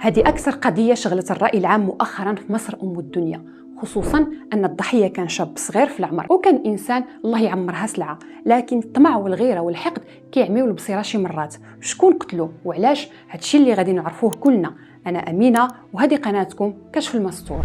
هذه أكثر قضية شغلت الرأي العام مؤخرا في مصر الدنيا، خصوصا أن الضحية كان شاب صغير في العمر وكان إنسان الله يعمرها سلعة، لكن الطمع والغيرة والحقد كيعميو البصيرة شي مرات. شكون قتلو وعلاش؟ هادشي اللي غادي نعرفوه كلنا. أنا أمينة وهذه قناتكم كشف المستور.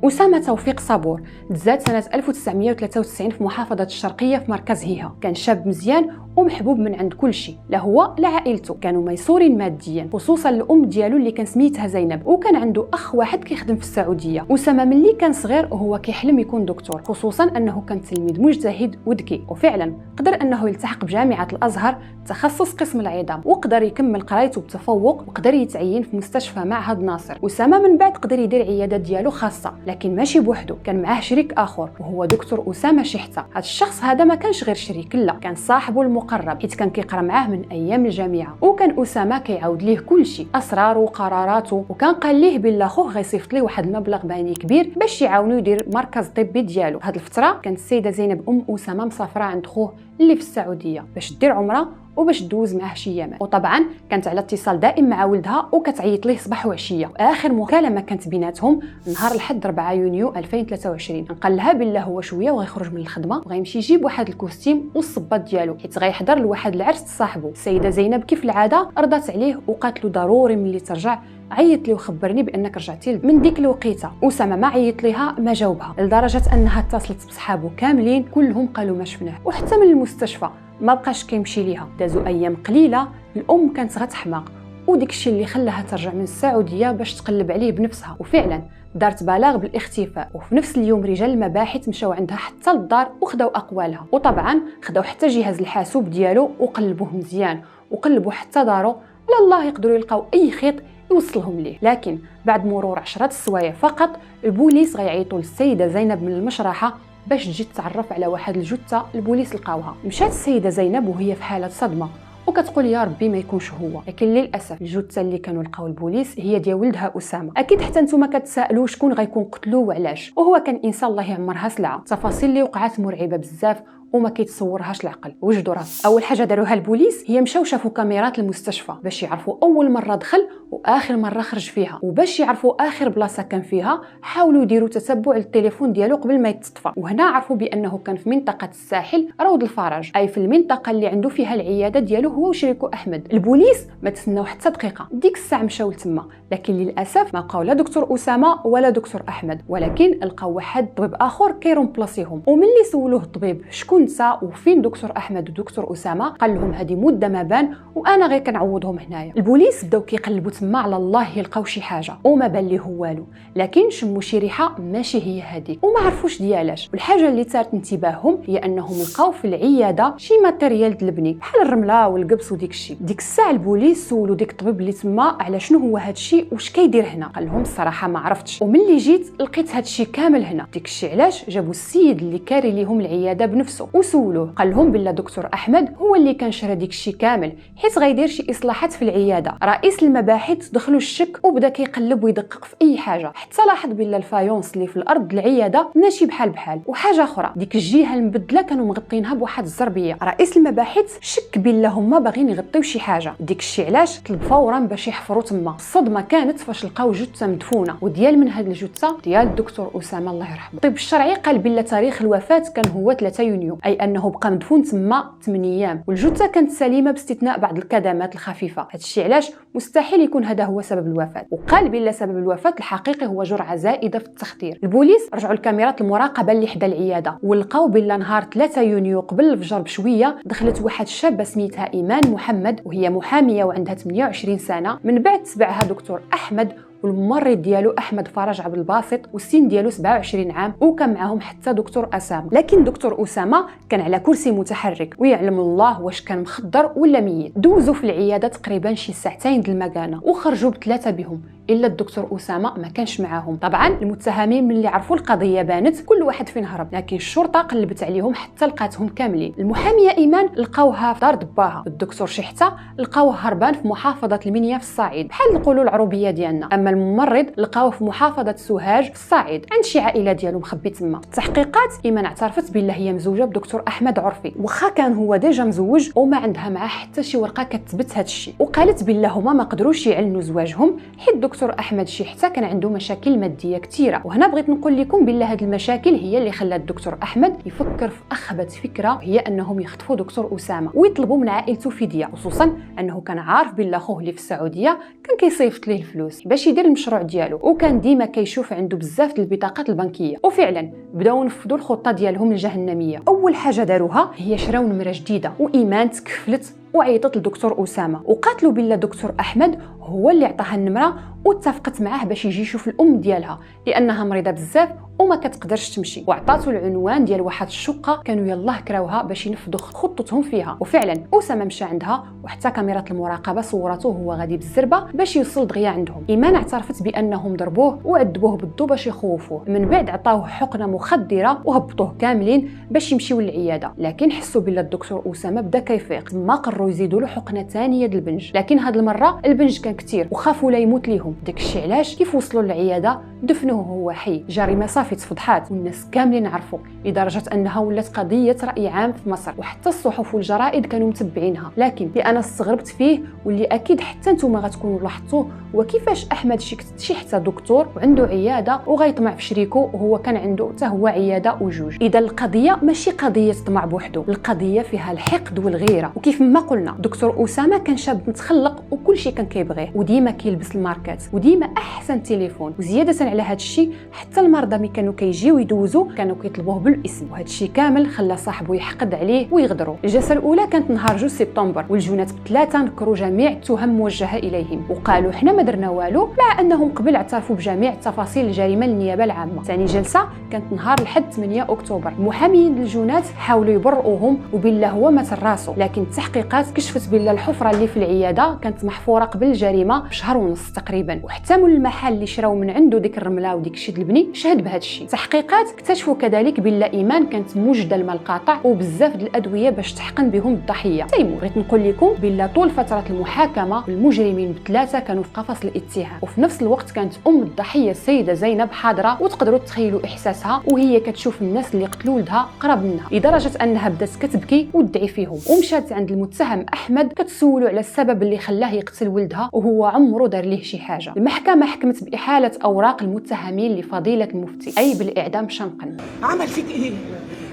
أسامة توفيق صابور تزاد سنة 1993 في محافظة الشرقية في مركز هيها. كان شاب مزيان ومحبوب من عند كل شيء، لا هو لا عائلته كانوا ميسورين ماديا، خصوصا الام ديالو اللي كان سميتها زينب، وكان عنده اخ واحد كيخدم في السعوديه. أسامة ملي كان صغير وهو كيحلم يكون دكتور، خصوصا انه كان تلميذ مجتهد وذكي، وفعلا قدر انه يلتحق بجامعه الازهر تخصص قسم العظام، وقدر يكمل قرايته بتفوق، وقدر يتعين في مستشفى معهد ناصر. أسامة من بعد قدر يدير عياده ديالو خاصه، لكن ماشي بوحده، كان معاه شريك اخر وهو دكتور أسامة شحته. هذا الشخص هذا ما كانش غير شريك، لا كان صاحبه المقرب، حيت كان كيقرا معاه من ايام الجامعه، وكان أسامة كيعاود ليه كل شيء، اسراره وقراراته، وكان قال ليه بلا خوه غيصيفط ليه واحد المبلغ مالي كبير باش يعاونو يدير مركز طبي ديالو. هاد الفتره كانت السيده زينب أسامة مسافره عند خوه اللي في السعوديه باش دير عمره وباش دوز معاه شي ايامات، وطبعا كانت على اتصال دائم مع ولدها وكتعيط ليه صباح وعشيه. واخر مكالمه كانت بيناتهم نهار الحد 4 يونيو 2023. قال لها بالله هو شويه وغيخرج من الخدمه وغيمشي يجيب واحد الكوستيم والصباط ديالو حيت غيحضر لواحد العرس صاحبه. السيده زينب كيف العاده رضات عليه وقالت له ضروري ملي ترجع عيط لي وخبرني بانك رجعتي. من ديك الوقيته أسامة ما عيط ليها ما جاوبها، لدرجه انها اتصلت بصحابه كاملين كلهم قالوا ما شفناه، وحتى من المستشفى ما بقاش كيمشي ليها. دازوا ايام قليله الام كانت غتحماق، وديك الشيء اللي خلاها ترجع من السعوديه باش تقلب عليه بنفسها، وفعلا دارت بلاغ بالاختفاء. وفي نفس اليوم رجال المباحث مشاو عندها حتى للدار وخداو اقوالها، وطبعا خداو حتى جهاز الحاسوب ديالو وقلبوه مزيان، وقلبوا حتى دارو على الله يقدروا يلقاو اي خيط يوصلهم ليه. لكن بعد مرور 10 السوايع فقط البوليس غيعيطوا للسيده زينب من المشرحه باش تجي تتعرف على واحد الجثه. البوليس لقاوها، مشات السيده زينب وهي في حاله صدمه وكتقول يا ربي ما يكونش هو، لكن للاسف الجثه اللي كانوا لقاو البوليس هي ديال ولدها أسامة. اكيد حتى نتوما كتسائلوا شكون غيكون قتلوه وعلاش، وهو كان انسان الله يعمرها سلعه. تفاصيل اللي وقعات مرعبه بزاف وما كيتصورهاش العقل. وجدوا راس اول حاجه داروها البوليس هي مشاو شافوا كاميرات المستشفى باش يعرفوا اول مره دخل واخر مره خرج فيها، وباش يعرفوا اخر بلاصه كان فيها حاولوا يديروا تتبع للتليفون ديالو قبل ما يتطفى، وهنا عرفوا بانه كان في منطقه الساحل روض الفرج، اي في المنطقه اللي عنده فيها العياده ديالو هو وشريكه احمد. البوليس ما تسناو حتى دقيقه، ديك الساعه مشاو لتما، لكن للاسف ما لقاو لا دكتور أسامة ولا دكتور احمد، ولكن لقاو واحد طبيب اخر كيرومبلاسيهم. وملي سولوه الطبيب شكون انت وفين دكتور احمد ودكتور أسامة، قال لهم هذه مده ما بان وانا غير كنعوضهم هنايا. البوليس بداو كيقلبوا تما على الله يلقاو شي حاجه وما بان ليه والو، لكن شموا شي ريحه ماشي هي هذيك وما عرفوش ديالاش. والحاجه اللي ثارت انتباههم هي انهم لقاو في العياده شي ماتيريال دلبني بحال الرمله والقبس وديك الشيء. ديك الساعه البوليس سولوا ديك الطبيب اللي تما على شنو هو هذا الشيء واش كيدير هنا، قال لهم الصراحه ما عرفتش، وملي جيت لقيت هذا الشيء كامل هنا. ديك الشيء علاش جابوا السيد اللي كاري ليهم العياده بنفسه وسولوه، قال لهم بلا دكتور احمد هو اللي كان شرى ديك الشيء كامل حيت غيدير شي اصلاحات في العياده. رئيس المباحث دخلوا الشك وبدا كيقلب ويدقق في اي حاجه، حتى لاحظ بلا الفايونس اللي في الارض العياده ماشي بحال وحاجه اخرى ديك الجهه المبدله كانوا مغطينها بواحد الزربيه. رئيس المباحث شك بلا هما باغيين يغطيو شي حاجه. ديك الشيء علاش طلب فورا باش يحفروا تما. الصدمه كانت فاش لقاو جثه مدفونه، وديال من هاد الجثه ديال الدكتور أسامة الله يرحمه. الطب الشرعي قال بلا تاريخ الوفاه كان هو 3 يونيو، اي انه بقى مدفون تما 8 ايام، والجثه كانت سليمه باستثناء بعض الكدمات الخفيفه. هذا الشيء علاش مستحيل يكون هذا هو سبب الوفاه، وقال بلا سبب الوفاه الحقيقي هو جرعه زائده في التخدير. البوليس رجعوا لكاميرات المراقبه اللي حدا العياده ولقاو بلا نهار 3 يونيو قبل الفجر بشويه دخلت واحد شابه سميتها ايمان محمد، وهي محاميه وعندها 28 سنه. من بعد تبعها دكتور احمد والممرض ديالو احمد فرج عبد الباسط والسن ديالو 27 عام، وكان معاهم حتى دكتور أسامة. لكن دكتور أسامة كان على كرسي متحرك ويعلم الله واش كان مخدر ولا ميت. دوزوا في العياده تقريبا شي ساعتين د المكانه وخرجوا ب3 بهم، الا الدكتور اسامه ما كانش معاهم. طبعا المتهمين ملي عرفوا القضيه بانت كل واحد فين هرب، لكن الشرطه قلبت عليهم حتى لقاتهم كاملين. المحاميه ايمان لقاوها في دار دباها، الدكتور شحته لقاوه هربان في محافظه المنيا في الصعيد بحال نقولوا العروبيه ديالنا. اما الممرض لقاوه في محافظه سوهاج في الصعيد عند شي عائله ديالو مخبي تما. التحقيقات ايمان اعترفت بان هي مزوجه بدكتور احمد عرفي، واخا كان هو ديجا مزوج وما عندها معاه حتى شي ورقه كتثبت هذا الشيء. وقالت بان هما ما قدروش يعلنوا زواجهم حيت الدكتور احمد شحته كان عنده مشاكل ماديه كثيره. وهنا بغيت نقول لكم بان هذه المشاكل هي اللي خلات الدكتور احمد يفكر في اخبث فكره، هي انهم يخطفوا دكتور اسامه ويطلبوا من عائلته فديه، خصوصا انه كان عارف بان خوه اللي في السعوديه كان كيصيفط ليه الفلوس باش يدير المشروع ديالو، وكان ديما كيشوف عنده بزاف ديال البطاقات البنكيه. وفعلا بداو ينفذوا الخطه ديالهم الجهنميه. اول حاجه داروها هي شراو نمره جديده، وايمان تكفلت وعيطت لدكتور اسامه وقاتلوا بالله دكتور احمد هو اللي عطاها النمره واتفقت معاه باش يجي يشوف الام ديالها لانها مريضه بزاف وما كتقدرش تمشي، وعطاتو العنوان ديال واحد الشقه كانوا يلاه كراوها باش ينفذوا خطتهم فيها. وفعلا اسامه مشى عندها وحتى كاميرات المراقبه صورته وهو غادي بالزربه باش يوصل دغيا عندهم. ايمان اعترفت بانهم ضربوه وعذبوه بالضو باش يخوفوه، من بعد عطاوه حقنه مخدره وهبطوه كاملين باش يمشيو للعياده، لكن حسوا بلا الدكتور اسامه بدا كيفيق، تما قرروا يزيدوا له حقنه ثانيه ديال البنج، لكن هاد المره البنج كان كثير وخافوا لا يموت ليهم. داكشي علاش كيف وصلوا للعياده دفنوه وهو حي. جريمه صافي تفضحات والناس كاملين عرفوا، لدرجه انها ولات قضيه راي عام في مصر وحتى الصحف والجرائد كانوا متبعينها. لكن اللي انا استغربت فيه واللي اكيد حتى نتوما غتكونوا لاحظتوه هو كيفاش احمد شحته دكتور وعنده عياده وغيطمع في شريكه وهو كان عنده حتى هو عياده وجوج. اذا القضيه ماشي قضيه طمع بوحده، القضيه فيها الحقد والغيره. وكيف ما قلنا دكتور اسامه كان شاب متخلق وكل شيء كان كيبغيه، وديما كيلبس الماركات وديما احسن تليفون. وزياده على هذا الشيء حتى المرضى ملي كانوا كيجيو يدوزوا كانوا كيطلبوه بالاسم، وهذا الشيء كامل خلى صاحبه يحقد عليه ويغدروا. الجلسه الاولى كانت نهار 2 سبتمبر والجنات بثلاثه نكروا جميع التهم موجهه اليهم وقالوا حنا ما درنا والو، مع انهم قبل اعترفوا بجميع تفاصيل الجريمه للنيابه العامه. ثاني جلسه كانت نهار الحد 8 اكتوبر. المحامين الجنات حاولوا يبرئوهم وبالله هو مات راسه، لكن التحقيقات كشفت بالله الحفره اللي في العياده كانت محفوره قبل الجريمه بشهر ونص تقريبا، وحتى مول المحل اللي شراو من عنده ديك الرمله وديك الشيء البني شهد بهذا الشيء. التحقيقات اكتشفوا كذلك بالله ايمان كانت موجده الماء القاطع وبزاف ديال الادويه باش تحقن بهم الضحيه. تيمو بغيت نقول لكم بالله طول فتره المحاكمه المجرمين بثلاثه كانوا في قفص الاتهام، وفي نفس الوقت كانت ام الضحيه السيده زينب حاضره، وتقدروا تخيلوا احساسها وهي كتشوف الناس اللي قتلوا ولدها قرب منها، لدرجه انها بدات كتبكي وتدعي فيهم. ومشات عند المتهم احمد كتسولو على السبب اللي خلاه يقتل ولدها وهو عمره دار ليه شي حاجه. المحكمه حكمت باحاله اوراق المتهمين لفضيله المفتي اي بالاعدام شنقا. عمل فيك ايه؟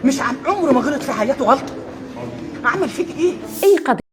مش عمره ما غلط في حياته غلطه. عمل فيك ايه؟ اي قضيه